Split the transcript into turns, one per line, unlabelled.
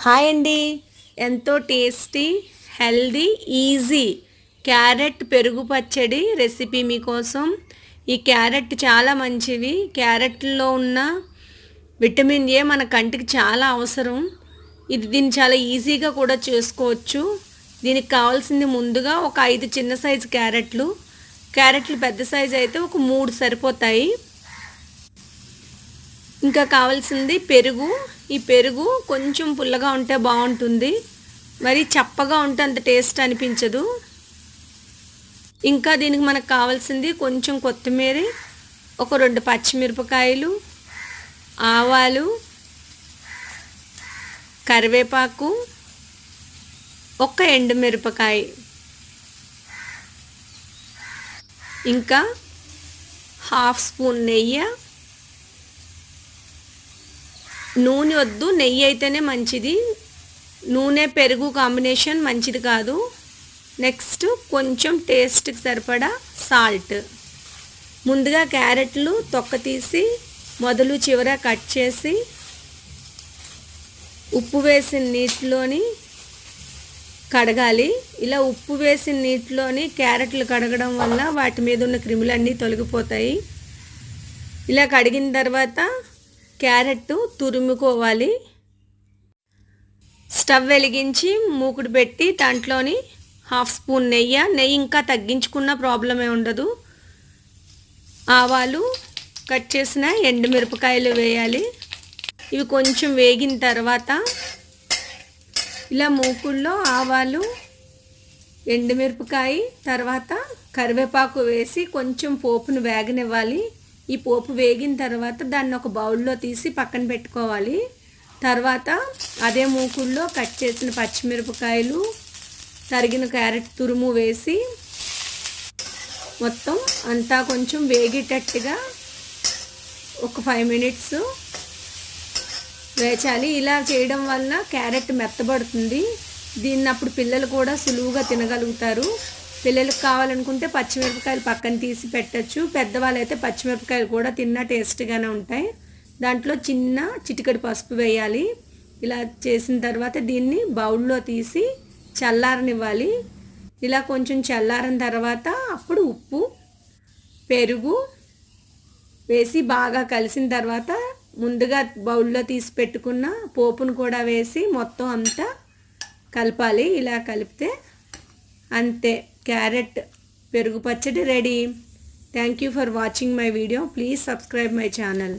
Hi అండి. ఎంతో tasty, healthy, easy carrot పెరుగు పచ్చడి రెసిపీ మీకోసం. ఈ క్యారెట్ చాలా మంచివి. క్యారెట్లో ఉన్న విటమిన్ ఏ మన కంటికి చాలా అవసరం. దీన్ని చాలా ఈజీగా కూడా చేసుకోవచ్చు. దీనికి కావాల్సింది ముందుగా ఒక 5 చిన్న సైజు క్యారెట్లు పెద్ద సైజు అయితే ఒక 3 సరిపోతాయి. ఇంకా కావాల్సింది పెరుగు. ఈ పెరుగు కొంచెం పుల్లగా ఉంటే బాగుంటుంది, మరి చప్పగా ఉంటే అంత టేస్ట్ అనిపించదు. ఇంకా దీనికి మనకు కావాల్సింది కొంచెం కొత్తిమీర, ఒక 2 పచ్చిమిరపకాయలు, ఆవాలు, కరివేపాకు, ఒక ఎండుమిరపకాయ, ఇంకా 1/2 స్పూన్ నెయ్యి. నూనె వద్దు, నెయ్యి అయితేనే మంచిది. నూనె పెరుగు కాంబినేషన్ మంచిది కాదు. నెక్స్ట్ కొంచెం టేస్ట్కి సరిపడా సాల్ట్. ముందుగా క్యారెట్లు తొక్క తీసి మొదలు చివర కట్ చేసి ఉప్పు వేసిన నీటిలోని కడగాలి. ఇలా ఉప్పు వేసిన నీటిలోని క్యారెట్లు కడగడం వల్ల వాటి మీద ఉన్న క్రిములన్నీ తొలగిపోతాయి. ఇలా కడిగిన తర్వాత క్యారెట్ తురుముకోవాలి. స్టవ్ వెలిగించి మూకుడు పెట్టి దాంట్లోని 1/2 స్పూన్ నెయ్యి ఇంకా తగ్గించుకున్న ప్రాబ్లమే ఉండదు. ఆవాలు, కట్ చేసిన ఎండుమిరపకాయలు వేయాలి. ఇవి కొంచెం వేగిన తర్వాత ఇలా మూకుడులో ఆవాలు, ఎండుమిరపకాయ, తర్వాత కరివేపాకు వేసి కొంచెం పోపును వేగనివ్వాలి. ఈ పోపు వేగిన తర్వాత దాన్ని ఒక బౌల్లో తీసి పక్కన పెట్టుకోవాలి. తర్వాత అదే మూకుల్లో కట్ చేసిన పచ్చిమిరపకాయలు, తరిగిన క్యారెట్ తురుము వేసి మొత్తం అంతా కొంచెం వేగేటట్టుగా ఒక 5 మినిట్స్ వేచాలి. ఇలా చేయడం వల్ల క్యారెట్ మెత్తబడుతుంది. దీన్ని అప్పుడు పిల్లలు కూడా సులువుగా తినగలుగుతారు. పిల్లలకు కావాలనుకుంటే పచ్చిమిరపకాయలు పక్కన తీసి పెట్టచ్చు. పెద్దవాళ్ళు అయితే పచ్చిమిరపకాయలు కూడా తిన్నా టేస్ట్గానే ఉంటాయి. దాంట్లో చిన్న చిటికెడు పసుపు వేయాలి. ఇలా చేసిన తర్వాత దీన్ని బౌల్లో తీసి చల్లారనివ్వాలి. ఇలా కొంచెం చల్లారిన తర్వాత అప్పుడు ఉప్పు, పెరుగు వేసి బాగా కలిసిన తర్వాత ముందుగా బౌల్లో తీసి పెట్టుకున్న పోపును కూడా వేసి మొత్తం అంతా కలపాలి. ఇలా కలిపితే అంతే, క్యారెట్ పెరుగు పచ్చడి ready. Thank you for watching my video. Please subscribe my channel.